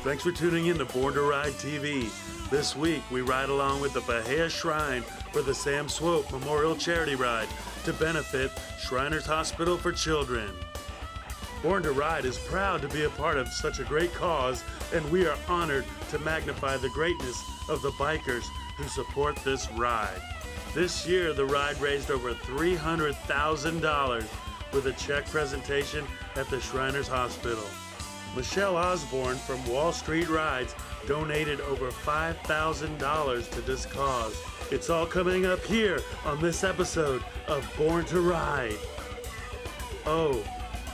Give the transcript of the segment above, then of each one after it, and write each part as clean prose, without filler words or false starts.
Thanks for tuning in to Born to Ride TV. This week, we ride along with the Bahia Shrine for the Sam Swope Memorial Charity Ride to benefit Shriners Hospital for Children. Born to Ride is proud to be a part of such a great cause, and we are honored to magnify the greatness of the bikers who support this ride. This year, the ride raised over $300,000 with a check presentation at the Shriners Hospital. Michelle Osborne from Wall Street Rides donated over $5,000 to this cause. It's all coming up here on this episode of Born to Ride. Oh,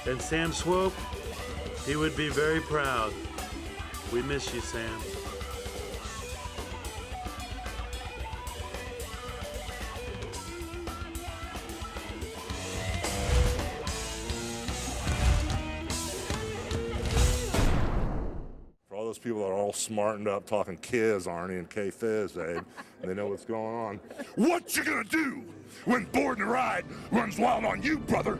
and Sam Swope, he would be very proud. We miss you, Sam. Those people are all smartened up talking Kiz, Arnie, and K-Fizz, Abe. They know what's going on. What you gonna do when Born to Ride runs wild on you, brother?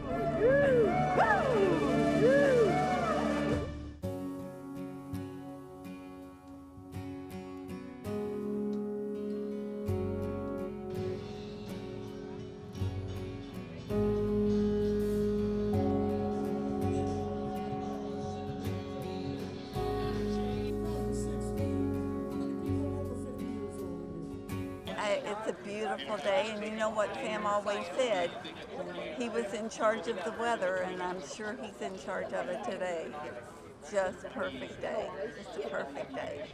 It's a beautiful day, and you know what Sam always said, he was in charge of the weather, and I'm sure he's in charge of it today. Just perfect day, just a perfect day.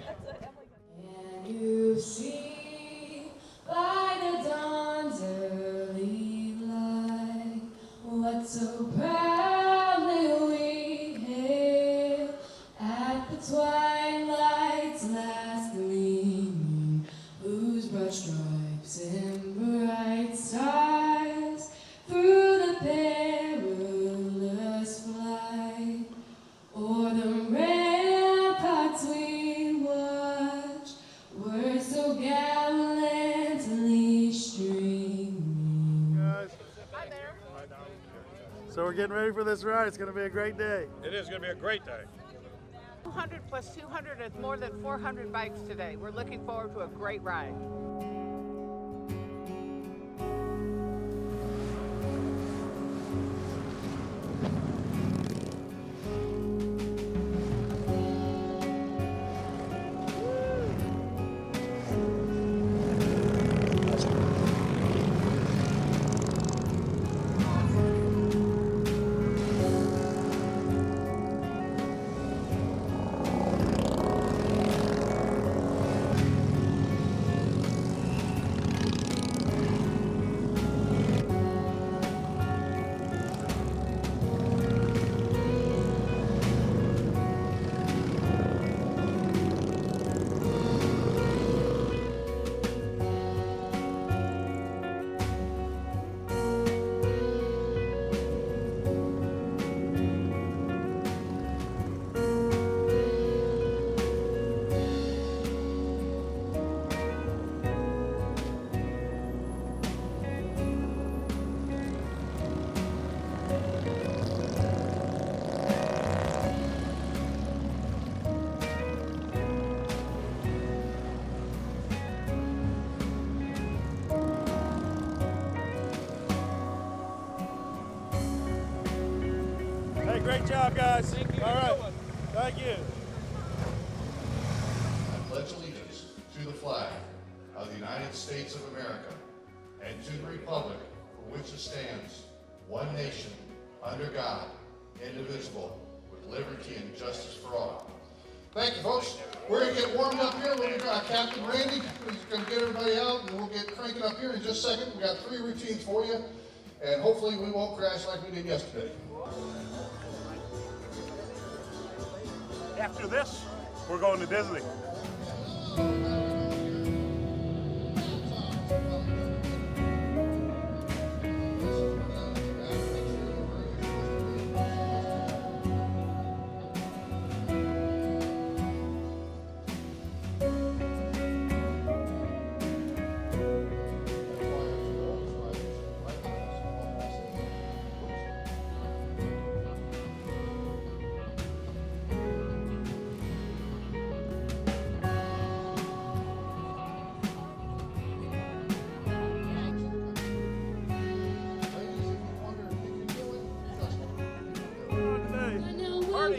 And you see by the dawn's early light what so proudly we hailed at the twilight's last gleaming, whose broad stripes and bright stars through the perilous flight o'er the ramparts we watched were so gallantly streaming. Guys. Hi there. So we're getting ready for this ride. It's going to be a great day. It is going to be a great day. 200 plus 200 is more than 400 bikes today. We're looking forward to a great ride. Hey, great job, guys. Thank you. All right. Thank you. I pledge allegiance to the flag of the United States of America and to the republic for which it stands, one nation, under God, indivisible, with liberty and justice for all. Thank you, folks. We're going to get warmed up here. We're going to Captain Randy. He's going to get everybody out, and we'll get cranking up here in just a second. We got 3 routines for you, and hopefully we won't crash like we did yesterday. After this, we're going to Disney.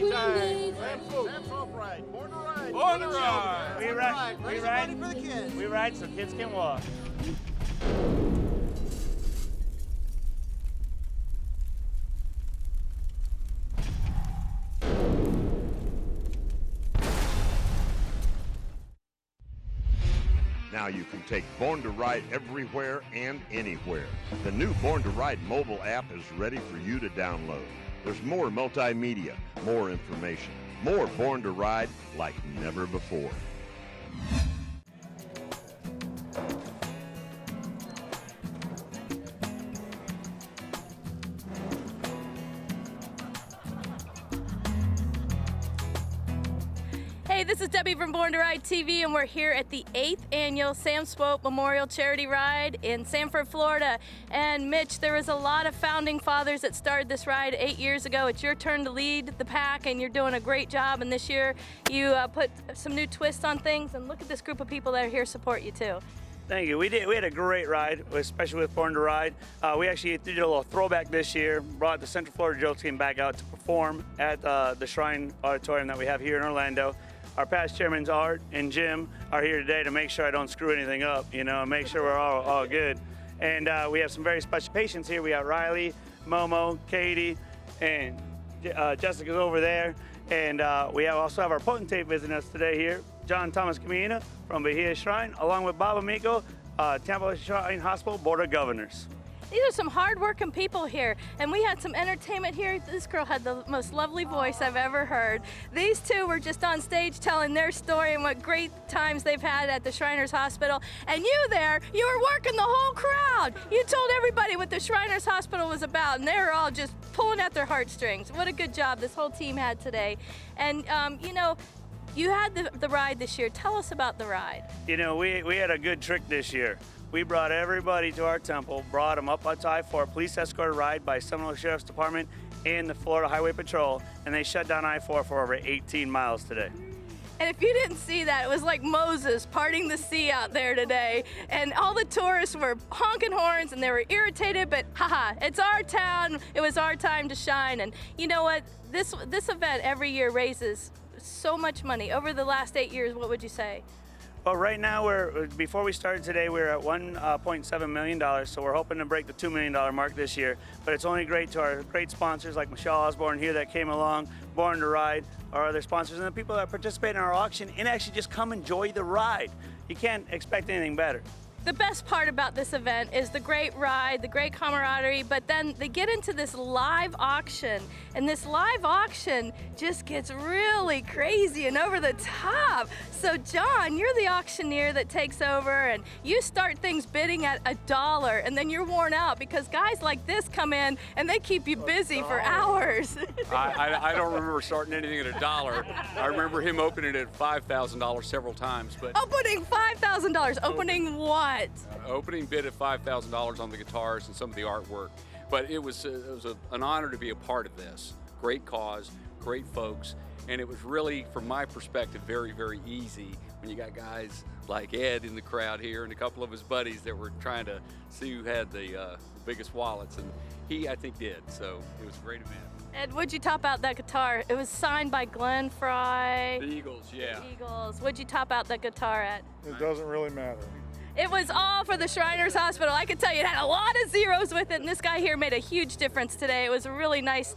Anytime. Sam Swope Ride. Born to Ride. Born to Ride. We ride so kids can walk. Now you can take Born to Ride everywhere and anywhere. The new Born to Ride mobile app is ready for you to download. There's more multimedia, more information, more Born to Ride like never before. Hey, this is Debbie from Born to Ride TV, and we're here at the 8th annual Sam Swope Memorial Charity Ride in Sanford, Florida. And Mitch, there was a lot of founding fathers that started this ride 8 years ago. It's your turn to lead the pack, and you're doing a great job. And this year, you put some new twists on things, and look at this group of people that are here to support you too. Thank you. We had a great ride, especially with Born to Ride. We actually did a little throwback this year, brought the Central Florida Jokes team back out to perform at the Shrine Auditorium that we have here in Orlando. Our past chairmen, Art and Jim, are here today to make sure I don't screw anything up, and make sure we're all good. And we have some very special patients here. We got Riley, Momo, Katie, and Jessica's over there. And we also have our potentate visiting us today here, John Thomas Camina from Bahia Shrine, along with Bob Amico, Tampa Shrine Hospital Board of Governors. These are some hard-working people here, and we had some entertainment here. This girl had the most lovely voice I've ever heard. These two were just on stage telling their story and what great times they've had at the Shriners Hospital. And you there, you were working the whole crowd. You told everybody what the Shriners Hospital was about, and they were all just pulling at their heartstrings. What a good job this whole team had today. And, you had the ride this year. Tell us about the ride. We had a good trick this year. We brought everybody to our temple, brought them up onto I-4, police escorted ride by Seminole Sheriff's Department and the Florida Highway Patrol, and they shut down I-4 for over 18 miles today. And if you didn't see that, it was like Moses parting the sea out there today. And all the tourists were honking horns and they were irritated, but haha, it's our town. It was our time to shine. And you know what? This event every year raises so much money. Over the last 8 years, what would you say? Well, right now, before we started today, we were at $1.7 million, so we're hoping to break the $2 million mark this year. But it's only great to our great sponsors like Michelle Osborne here that came along, Born to Ride, our other sponsors, and the people that participate in our auction and actually just come enjoy the ride. You can't expect anything better. The best part about this event is the great ride, the great camaraderie, but then they get into this live auction, and this live auction just gets really crazy and over the top. So John, you're the auctioneer that takes over, and you start things bidding at $1, and then you're worn out because guys like this come in and they keep you busy for hours. I don't remember starting anything at $1. I remember him opening it at $5,000 several times. But Opening $5,000. Opening what? Opening bid at $5,000 on the guitars and some of the artwork. But it was an honor to be a part of this. Great cause, great folks, and it was really, from my perspective, very, very easy when you got guys like Ed in the crowd here and a couple of his buddies that were trying to see who had the biggest wallets, and he, I think, did. So it was a great event. Ed, what'd you top out that guitar? It was signed by Glenn Fry. The Eagles, yeah. The Eagles. What'd you top out that guitar at? It doesn't really matter. It was all for the Shriners Hospital. I can tell you it had a lot of zeros with it, and this guy here made a huge difference today. It was a really nice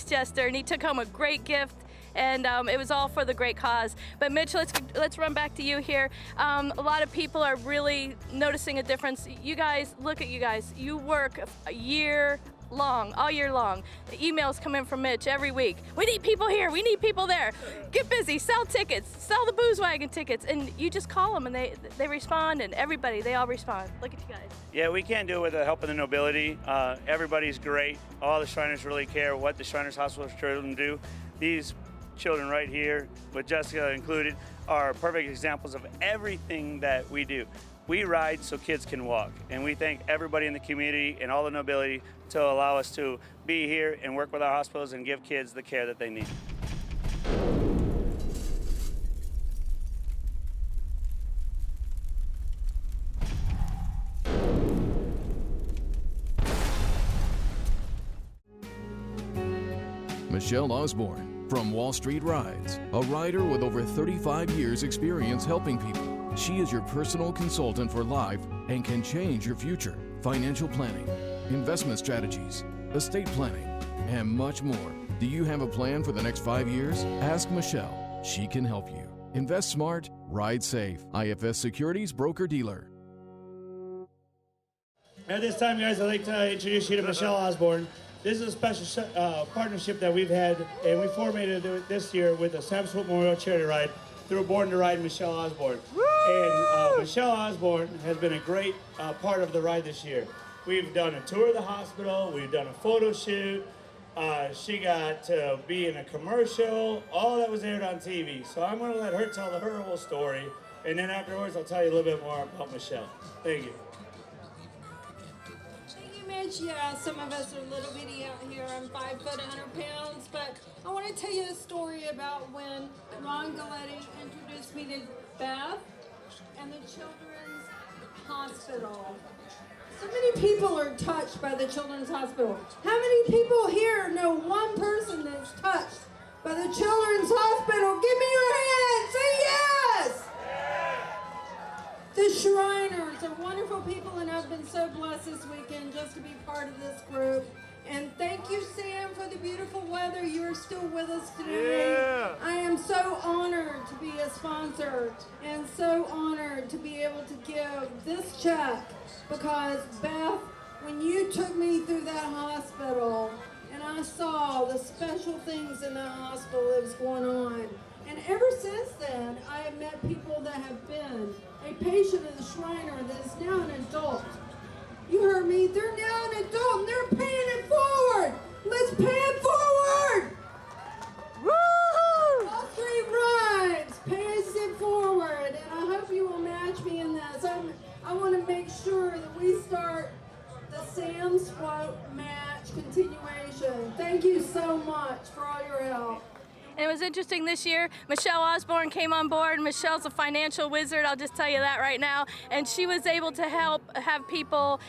gesture, and he took home a great gift, and it was all for the great cause. But Mitch, let's run back to you here. A lot of people are really noticing a difference. You guys, look at you guys. You work a year long, all year long. The emails come in from Mitch every week. We need people here, we need people there. Get busy, sell tickets, sell the booze wagon tickets, and you just call them and they respond, and everybody, they all respond. Look at you guys. Yeah, we can't do it with the help of the nobility. Everybody's great. All the Shriners really care what the Shriners Hospital children do. These children right here, with Jessica included, are perfect examples of everything that we do. We ride so kids can walk, and we thank everybody in the community and all the nobility to allow us to be here and work with our hospitals and give kids the care that they need. Michelle Osborne, From Wall Street Rides, a rider with over 35 years experience helping people, she is your personal consultant for life and can change your future, financial planning, investment strategies, estate planning, and much more. Do you have a plan for the next 5 years? Ask Michelle. She can help you. Invest smart, ride safe. IFS Securities Broker Dealer. At this time, guys, I'd like to introduce you to Michelle Osborne. This is a special partnership that we've had, and we formulated it this year with the Sam Swope Memorial Charity Ride through Born to Ride Michelle Osborne. And Michelle Osborne has been a great part of the ride this year. We've done a tour of the hospital, we've done a photo shoot, she got to be in a commercial, all that was aired on TV. So I'm going to let her tell her whole story, and then afterwards I'll tell you a little bit more about Michelle. Thank you. Mitch, yeah, some of us are a little bitty out here. I'm 5 foot 100 pounds, but I want to tell you a story about when Ron Galletti introduced me to Beth and the Children's Hospital. So many people are touched by the Children's Hospital. How many people here know one person that's touched by the Children's Hospital? Give me your hand. Say yes. The Shriners are wonderful people, and I've been so blessed this weekend just to be part of this group. And thank you, Sam, for the beautiful weather. You're still with us today. Yeah. I am so honored to be a sponsor and so honored to be able to give this check because, Beth, when you took me through that hospital and I saw the special things in that hospital that was going on, and ever since then, I have met people that have been a patient of the Shriner that is now an adult. You heard me, they're now an adult and they're paying it forward. Let's pay it forward. Woo! Wall Street Rides pays it forward, and I hope you will match me in this. I want to make sure that we start the Sam Swope match continuation. Thank you so much for all your help. And it was interesting this year, Michelle Osborne came on board. Michelle's a financial wizard, I'll just tell you that right now. And she was able to help have people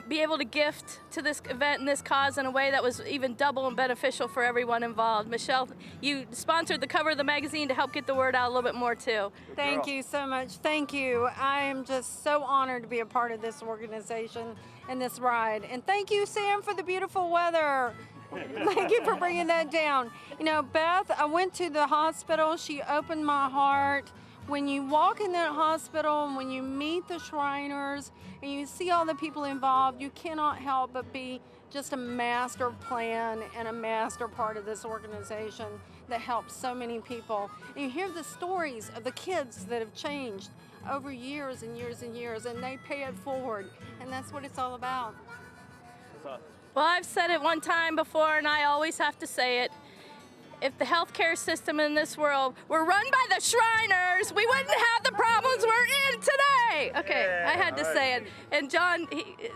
be able to gift to this event and this cause in a way that was even double and beneficial for everyone involved. Michelle, you sponsored the cover of the magazine to help get the word out a little bit more too. Thank you so much. Thank you. I am just so honored to be a part of this organization and this ride. And thank you, Sam, for the beautiful weather. Thank you for bringing that down. You know, Beth, I went to the hospital. She opened my heart. When you walk in that hospital and when you meet the Shriners and you see all the people involved, you cannot help but be just a master plan and a master part of this organization that helps so many people. And you hear the stories of the kids that have changed over years and years and years, and they pay it forward. And that's what it's all about. Well, I've said it one time before, and I always have to say it. If the healthcare system in this world were run by the Shriners, we wouldn't have the problems we're in today. Okay, yeah, I had to say it. And John,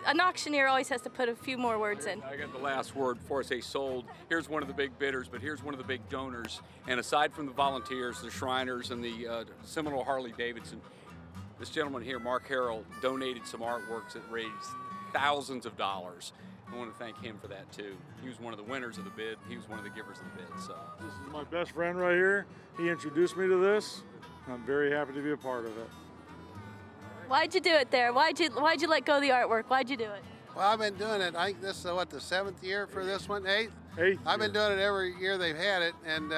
an auctioneer always has to put a few more words in. I got the last word before I say sold. Here's one of the big bidders, but here's one of the big donors. And aside from the volunteers, the Shriners, and the Seminole Harley Davidson, this gentleman here, Mark Harrell, donated some artworks that raised thousands of dollars. I want to thank him for that too. He was one of the winners of the bid. He was one of the givers of the bid. So this is my best friend right here. He introduced me to this. I'm very happy to be a part of it. Why'd you do it there? Why'd you let go of the artwork? Why'd you do it? Well, I've been doing it. I think this is the 7th year for this one? Eighth. I've been doing it every year they've had it, and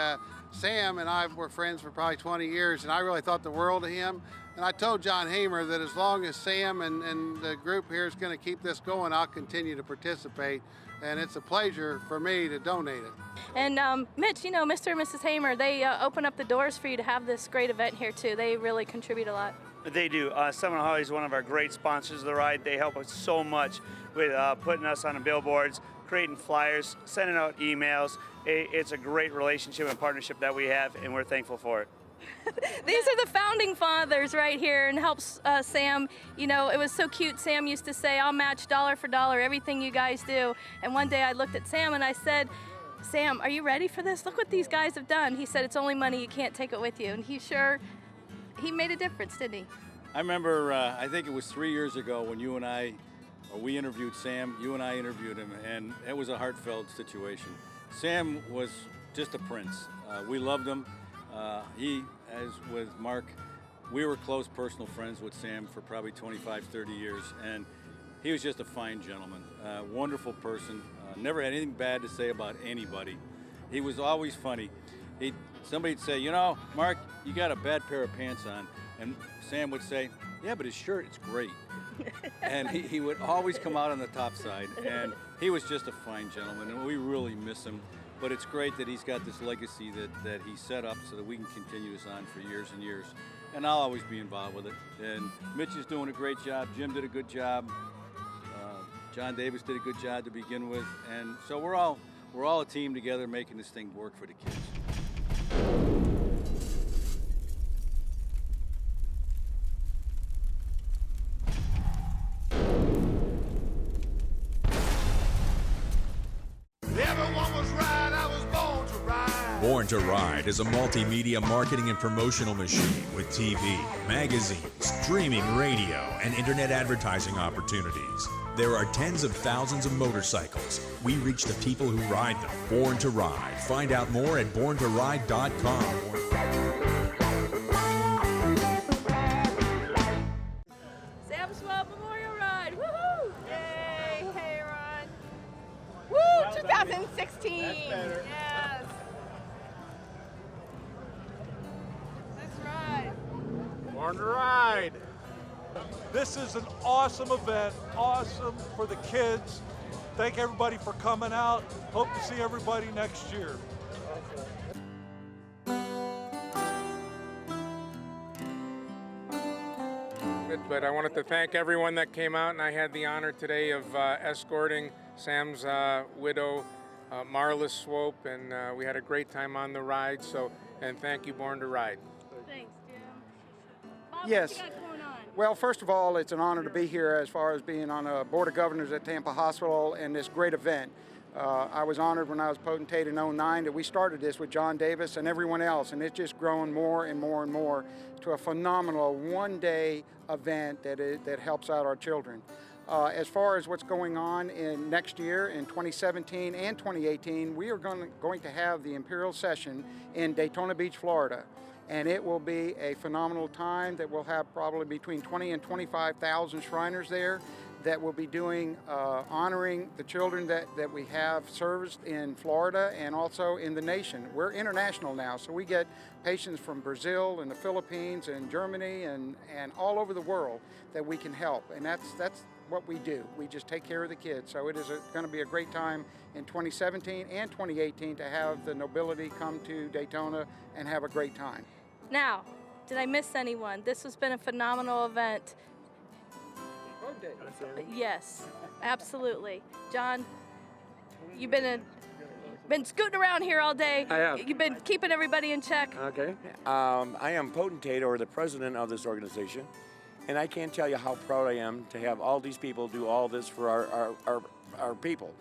Sam and I were friends for probably 20 years, and I really thought the world of him. And I told John Hamer that as long as Sam and the group here is going to keep this going, I'll continue to participate. And it's a pleasure for me to donate it. And Mitch, you know, Mr. and Mrs. Hamer, they open up the doors for you to have this great event here too. They really contribute a lot. They do. Seminole Harley is one of our great sponsors of the ride. They help us so much with putting us on the billboards, creating flyers, sending out emails. It's a great relationship and partnership that we have, and we're thankful for it. These are the founding fathers right here, and helps Sam. You know, it was so cute. Sam used to say, I'll match dollar for dollar everything you guys do. And one day I looked at Sam and I said, Sam, are you ready for this? Look what these guys have done. He said, it's only money, you can't take it with you. And he made a difference, didn't he? I remember, I think it was 3 years ago when we interviewed Sam, you and I interviewed him, and it was a heartfelt situation. Sam was just a prince. We loved him. He, as with Mark, we were close personal friends with Sam for probably 25, 30 years, and he was just a fine gentleman, wonderful person, never had anything bad to say about anybody. He was always funny. Somebody'd say, you know, Mark, you got a bad pair of pants on, and Sam would say, yeah, but his shirt, it's great. And he would always come out on the top side, and he was just a fine gentleman, and we really miss him. But it's great that he's got this legacy that he set up so that we can continue this on for years and years. And I'll always be involved with it. And Mitch is doing a great job. Jim did a good job. John Davis did a good job to begin with. And so we're all a team together making this thing work for the kids. Born to Ride is a multimedia marketing and promotional machine with TV, magazines, streaming radio, and internet advertising opportunities. There are tens of thousands of motorcycles. We reach the people who ride them. Born to Ride. Find out more at borntoride.com. Sam Swope Memorial Ride. Woohoo! Yay! Hey, Ron. Woo! 2016. That's better. Yes. Let's ride. Born to Ride. This is an awesome event, awesome for the kids. Thank everybody for coming out. Hope to see everybody next year. But I wanted to thank everyone that came out, and I had the honor today of escorting Sam's widow, Marla Swope, and we had a great time on the ride. And thank you, Born to Ride. Thanks, Jim. Bob, Yes. what you got going on? Well, first of all, it's an honor to be here as far as being on a Board of Governors at Tampa Hospital and this great event. I was honored when I was potentate in '09 that we started this with John Davis and everyone else, and it's just grown more and more and more to a phenomenal one-day event that helps out our children. As far as what's going on in next year, in 2017 and 2018, we are going to have the Imperial Session in Daytona Beach, Florida. And it will be a phenomenal time that we'll have probably between 20 and 25,000 Shriners there that will be doing, honoring the children that we have serviced in Florida and also in the nation. We're international now, so we get patients from Brazil and the Philippines and Germany and all over the world that we can help. And that's what we do. We just take care of the kids. So it is going to be a great time in 2017 and 2018 to have the nobility come to Daytona and have a great time. Now, did I miss anyone? This has been a phenomenal event. Yes, absolutely. John, you've been scooting around here all day. I have. You've been keeping everybody in check. Okay. I am potentate, or the president of this organization, and I can't tell you how proud I am to have all these people do all this for our people,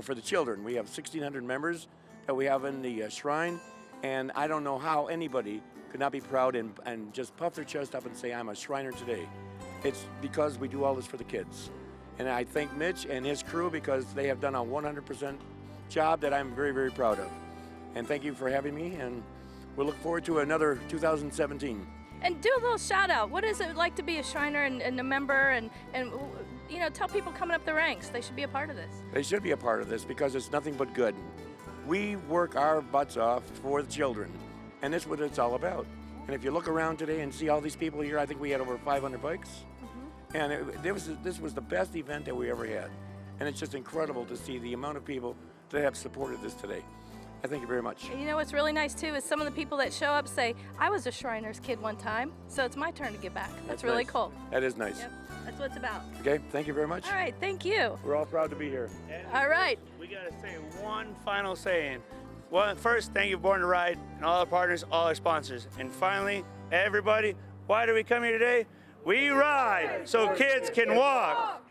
for the children. We have 1,600 members that we have in the shrine, and I don't know how anybody could not be proud and just puff their chest up and say, I'm a Shriner today. It's because we do all this for the kids. And I thank Mitch and his crew because they have done a 100% job that I'm very, very proud of. And thank you for having me, and we'll look forward to another 2017. And do a little shout out. What is it like to be a Shriner and a member and you know, tell people coming up the ranks they should be a part of this. They should be a part of this because it's nothing but good. We work our butts off for the children, and that's what it's all about. And if you look around today and see all these people here, I think we had over 500 bikes. And this was the best event that we ever had. And it's just incredible to see the amount of people that have supported this today. I thank you very much. And you know what's really nice too is some of the people that show up say, I was a Shriners kid one time, so it's my turn to give back. That's really nice. cool. That is nice. Yep, that's what it's about. Okay, thank you very much. All right, thank you. We're all proud to be here. All right. We got to say one final saying. Well, first, thank you, Born to Ride, and all our partners, all our sponsors. And finally, everybody, why do we come here today? We ride so kids can walk.